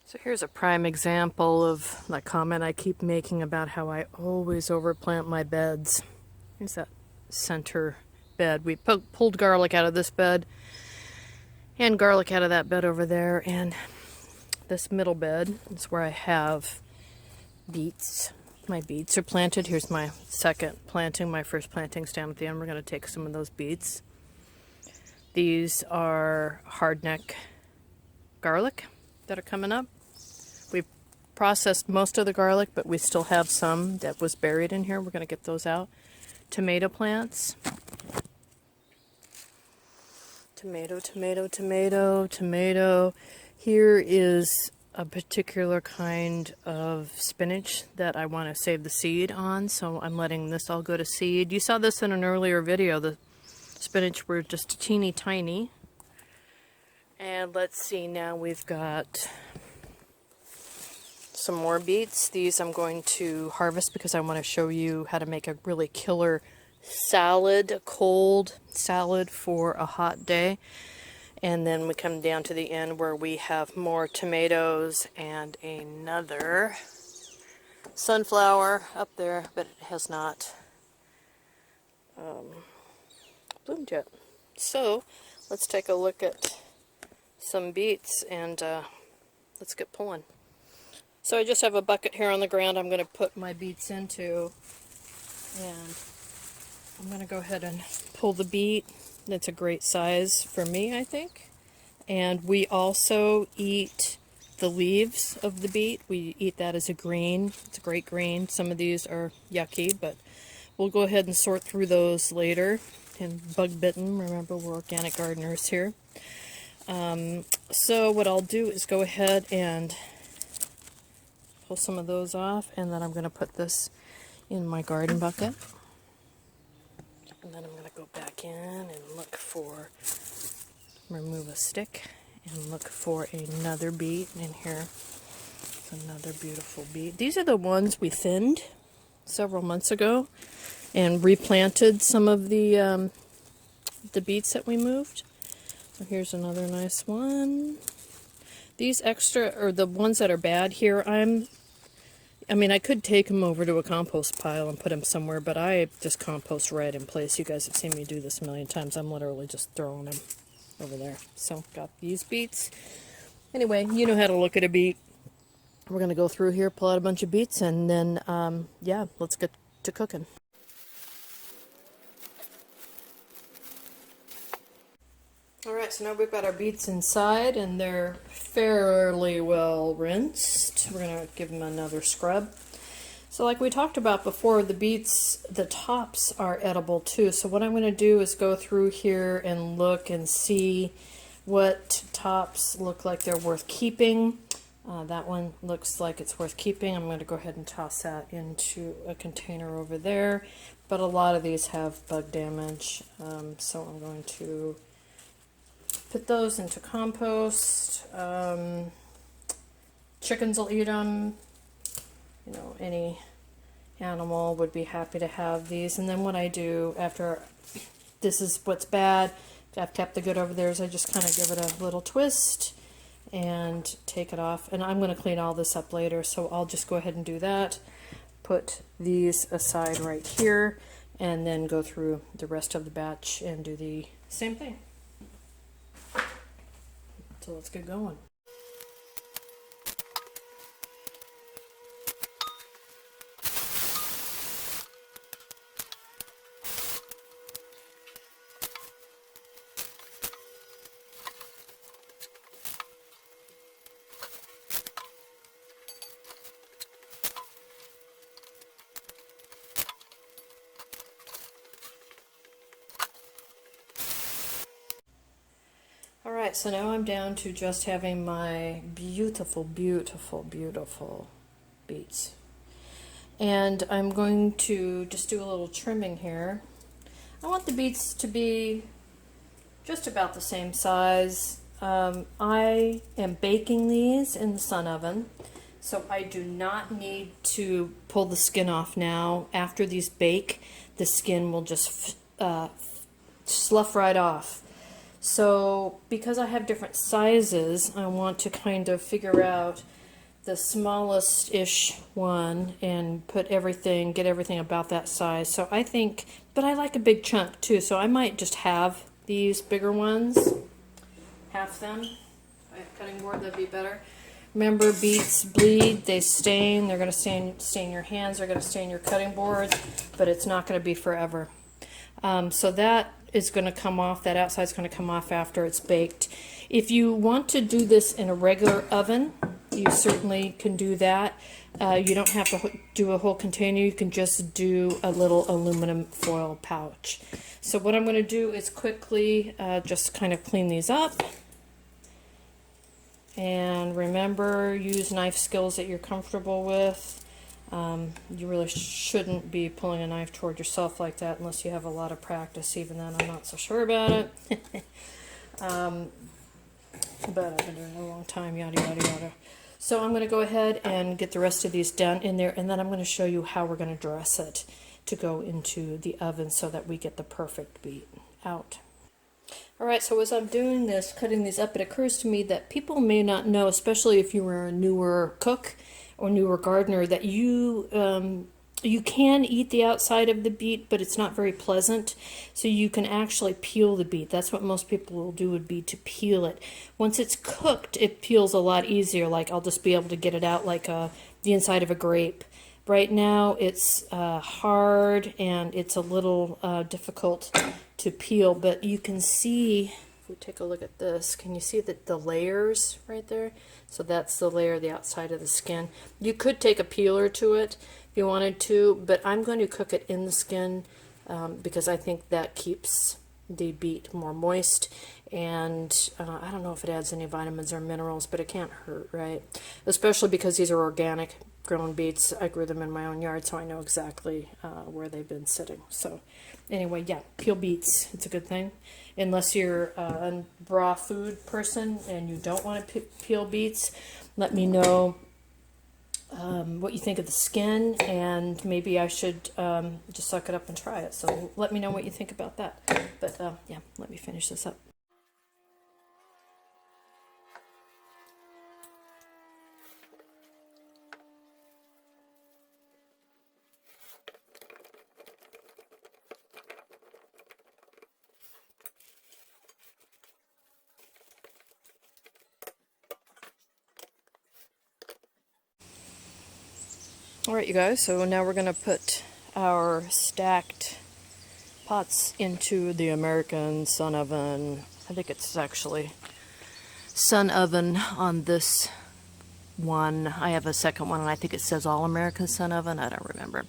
So here's a prime example of that comment I keep making about how I always overplant my beds. Here's that center bed. We pulled garlic out of this bed and garlic out of that bed over there, and this middle bed is where I have beets. My beets are planted. Here's my second planting. My first planting's down at the end. We're going to take some of those beets. These are hardneck garlic that are coming up. We've processed most of the garlic, but we still have some that was buried in here. We're going to get those out. Tomato plants. Tomato, tomato, tomato, tomato. Here is a particular kind of spinach that I want to save the seed on, so I'm letting this all go to seed. You saw this in an earlier video. The spinach were just teeny tiny. And let's see, now we've got some more beets. These I'm going to harvest because I want to show you how to make a really killer salad, a cold salad for a hot day. And then we come down to the end where we have more tomatoes and another sunflower up there, but it has not bloomed yet. So let's take a look at some beets and let's get pulling. So I just have a bucket here on the ground I'm going to put my beets into, and I'm going to go ahead and pull the beet. That's a great size for me, I think. And we also eat the leaves of the beet. We eat that as a green. It's a great green. Some of these are yucky, but we'll go ahead and sort through those later. And bug bitten, remember we're organic gardeners here. So what I'll do is go ahead and pull some of those off, and then I'm going to put this in my garden bucket. And then I'm going to go back in and look for, remove a stick, and look for another beet in here. It's another beautiful beet. These are the ones we thinned several months ago and replanted some of the beets that we moved. So here's another nice one. These extra, or the ones that are bad here, I mean, I could take them over to a compost pile and put them somewhere, but I just compost right in place. You guys have seen me do this a million times. I'm literally just throwing them over there. So, got these beets. Anyway, you know how to look at a beet. We're going to go through here, pull out a bunch of beets, and then, yeah, let's get to cooking. Alright, so now we've got our beets inside, and they're fairly well rinsed. We're going to give them another scrub. So like we talked about before, the beets, the tops are edible too. So what I'm going to do is go through here and look and see what tops look like they're worth keeping. That one looks like it's worth keeping. I'm going to go ahead and toss that into a container over there. But a lot of these have bug damage, so I'm going to put those into compost. Chickens will eat them. You know, any animal would be happy to have these. And then what I do after, this is what's bad, I've kept the good over there, is I just kind of give it a little twist and take it off. And I'm going to clean all this up later, so I'll just go ahead and do that. Put these aside right here, and then go through the rest of the batch and do the same thing. So let's get going. Alright, so now I'm down to just having my beautiful, beautiful, beautiful beets. And I'm going to just do a little trimming here. I want the beets to be just about the same size. I am baking these in the sun oven, so I do not need to pull the skin off now. After these bake, the skin will just slough right off. So because I have different sizes, I want to kind of figure out the smallest-ish one and get everything about that size. So I think, but I like a big chunk too, so I might just have these bigger ones, half them. If I have cutting board, that'd be better. Remember, beets bleed, they stain, they're going to stain your hands, they're going to stain your cutting boards, but it's not going to be forever. So that is going to come off, that outside's going to come off after it's baked. If you want to do this in a regular oven, you certainly can do that. You don't have to do a whole container, you can just do a little aluminum foil pouch. So what I'm going to do is quickly just kind of clean these up. And remember, use knife skills that you're comfortable with. You really shouldn't be pulling a knife toward yourself like that unless you have a lot of practice. Even then, I'm not so sure about it. But I've been doing it a long time, yada, yada, yada. So I'm going to go ahead and get the rest of these done in there, and then I'm going to show you how we're going to dress it to go into the oven so that we get the perfect beet out. Alright, so as I'm doing this, cutting these up, it occurs to me that people may not know, especially if you were a newer cook or newer gardener, that you can eat the outside of the beet, but it's not very pleasant. So you can actually peel the beet. That's what most people will do, would be to peel it. Once it's cooked, it peels a lot easier. Like I'll just be able to get it out like the inside of a grape. Right now it's hard and it's a little difficult to peel, but you can see, if we take a look at this, can you see the layers right there? So that's the layer, the outside of the skin. You could take a peeler to it if you wanted to, but I'm going to cook it in the skin because I think that keeps the beet more moist, and I don't know if it adds any vitamins or minerals, but it can't hurt, right? Especially because these are organic grown beets. I grew them in my own yard, so I know exactly where they've been sitting. So anyway, yeah, peel beets. It's a good thing. Unless you're a raw food person and you don't want to peel beets, let me know what you think of the skin, and maybe I should just suck it up and try it. So let me know what you think about that. But yeah, let me finish this up. Alright, you guys, so now we're going to put our stacked pots into the American Sun Oven. I think it's actually Sun Oven on this one. I have a second one, and I think it says All American Sun Oven. I don't remember.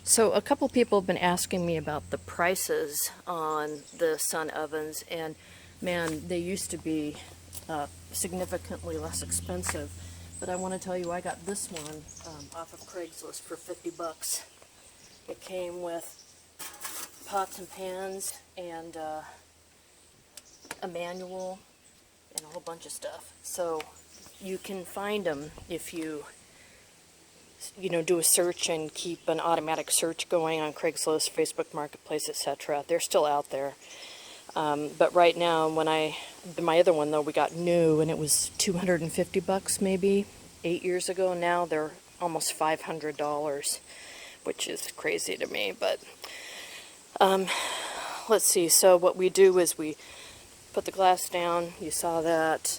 So a couple people have been asking me about the prices on the Sun Ovens, and man, they used to be significantly less expensive. But I want to tell you, I got this one off of Craigslist for 50 bucks. It came with pots and pans and a manual and a whole bunch of stuff. So you can find them if you do a search and keep an automatic search going on Craigslist, Facebook Marketplace, etc. They're still out there. But right now, my other one though, we got new, and it was 250 bucks maybe 8 years ago. Now they're almost $500, which is crazy to me. But let's see. So what we do is we put the glass down. You saw that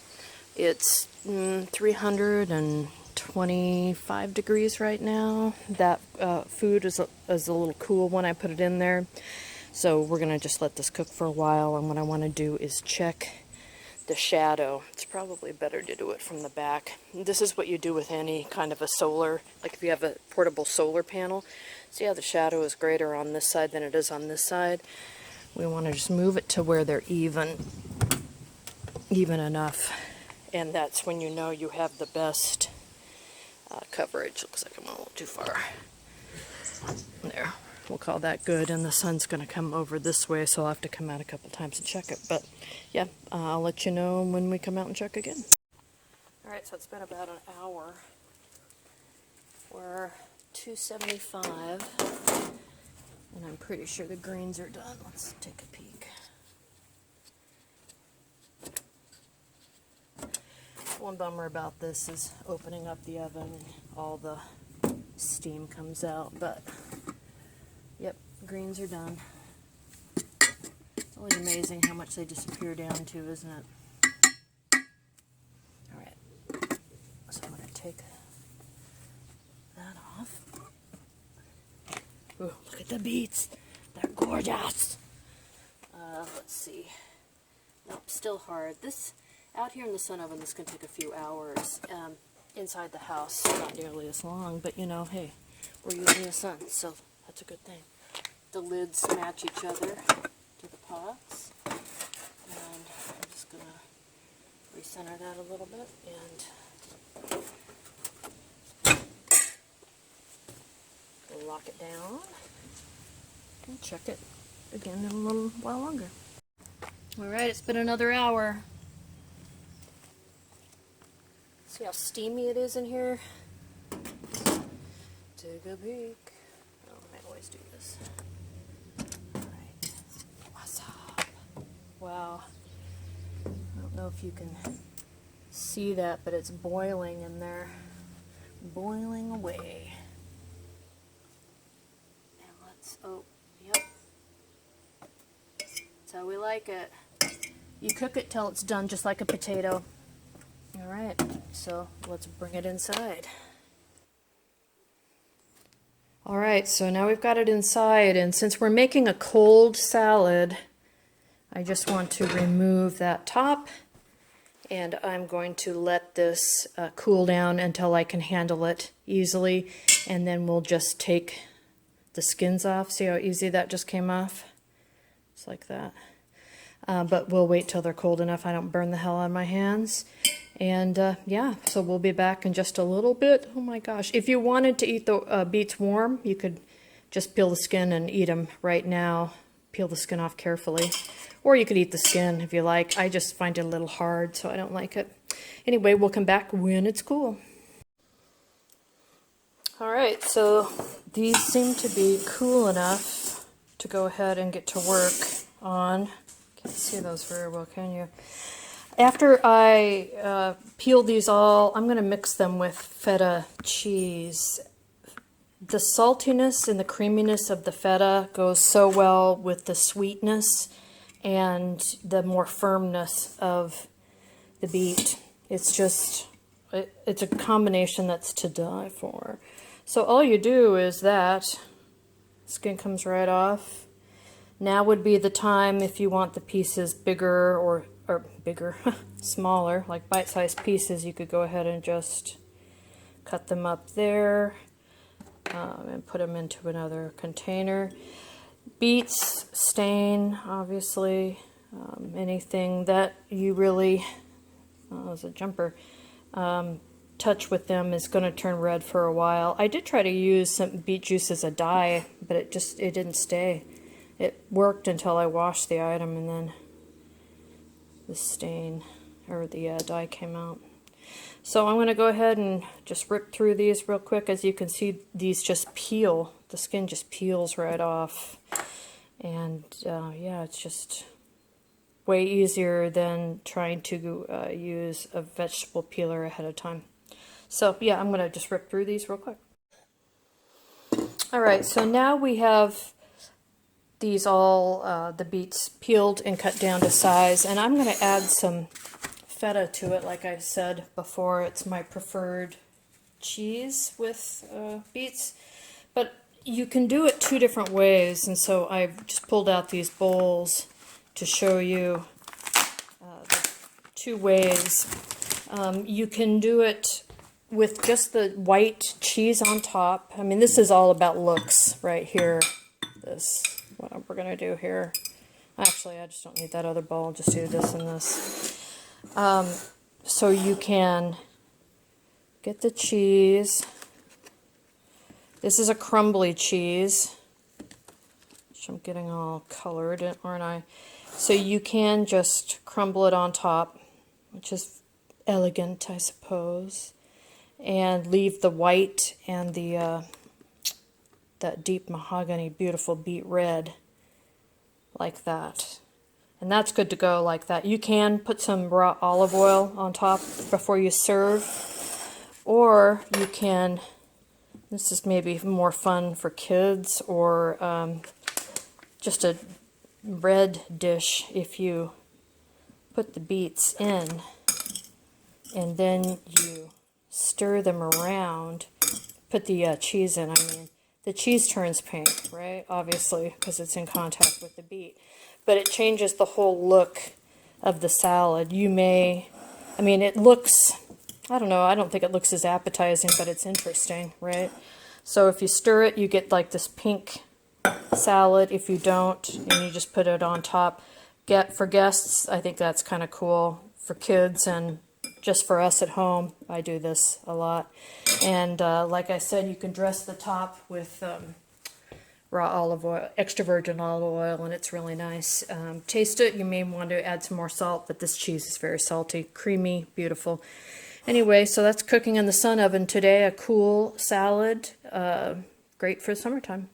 it's 325 degrees right now. That food is a little cool when I put it in there. So we're going to just let this cook for a while, and what I want to do is check the shadow. It's probably better to do it from the back. This is what you do with any kind of a solar, like if you have a portable solar panel. See how the shadow is greater on this side than it is on this side? We want to just move it to where they're even enough, and that's when you know you have the best coverage. Looks like I'm a little too far. There. We'll call that good, and the sun's going to come over this way, so I'll have to come out a couple times and check it. But yeah, I'll let you know when we come out and check again. Alright, so it's been about an hour. We're 275, and I'm pretty sure the greens are done. Let's take a peek. Well, one bummer about this is opening up the oven and all the steam comes out, but yep, greens are done. It's always amazing how much they disappear down to, isn't it? Alright, so I'm going to take that off. Ooh, look at the beets. They're gorgeous. Let's see. Nope, still hard. This, out here in the sun oven, this can take a few hours. Inside the house, not nearly as long, but you know, hey, we're using the sun, so that's a good thing. The lids match each other to the pots, and I'm just going to recenter that a little bit, and lock it down, and check it again in a little while longer. Alright, it's been another hour. See how steamy it is in here? Take a peek. Oh, I always do this. Alright. What's up? Wow. I don't know if you can see that, but it's boiling in there. Boiling away. And let's, oh, yep. That's how we like it. You cook it till it's done, just like a potato. Alright, so let's bring it inside. Alright, so now we've got it inside, and since we're making a cold salad, I just want to remove that top, and I'm going to let this cool down until I can handle it easily, and then we'll just take the skins off. See how easy that just came off? It's like that. But we'll wait till they're cold enough I don't burn the hell out of my hands. And yeah, so we'll be back in just a little bit. Oh my gosh. If you wanted to eat the beets warm, you could just peel the skin and eat them right now. Peel the skin off carefully. Or you could eat the skin if you like. I just find it a little hard, so I don't like it. Anyway, we'll come back when it's cool. Alright, so these seem to be cool enough to go ahead and get to work on. Can't see those very well, can you? After I peel these all, I'm going to mix them with feta cheese. The saltiness and the creaminess of the feta goes so well with the sweetness and the more firmness of the beet. It's just, it's a combination that's to die for. So all you do is that, skin comes right off. Now would be the time if you want the pieces bigger or bigger, smaller, like bite-sized pieces, you could go ahead and just cut them up there and put them into another container. Beets stain, obviously, anything that you really, as a jumper, touch with them is going to turn red for a while. I did try to use some beet juice as a dye, but it didn't stay. It worked until I washed the item, and then the stain or the dye came out. So I'm going to go ahead and just rip through these real quick. As you can see, these just peel. The skin just peels right off. And yeah, it's just way easier than trying to use a vegetable peeler ahead of time. So yeah, I'm going to just rip through these real quick. Alright, so now we have these all, the beets peeled and cut down to size, and I'm going to add some feta to it. Like I said before, it's my preferred cheese with beets, but you can do it two different ways, and so I've just pulled out these bowls to show you the two ways. You can do it with just the white cheese on top. I mean, this is all about looks right here. This, what we're going to do here. Actually, I just don't need that other bowl. I'll just do this and this. So you can get the cheese. This is a crumbly cheese, which I'm getting all colored, aren't I? So you can just crumble it on top, which is elegant, I suppose, and leave the white and the that deep mahogany, beautiful beet red, like that. And that's good to go like that. You can put some raw olive oil on top before you serve, or you can, this is maybe more fun for kids, or just a red dish if you put the beets in and then you stir them around, put the cheese in, I mean. The cheese turns pink, right? Obviously, because it's in contact with the beet. But it changes the whole look of the salad. You may, I mean, it looks, I don't know, I don't think it looks as appetizing, but it's interesting, right? So if you stir it, you get like this pink salad. If you don't, and you just put it on top. For guests, I think that's kind of cool. For kids and just for us at home, I do this a lot. And like I said, you can dress the top with raw olive oil, extra virgin olive oil, and it's really nice. Taste it. You may want to add some more salt, but this cheese is very salty, creamy, beautiful. Anyway, so that's cooking in the sun oven today. A cool salad, great for the summertime.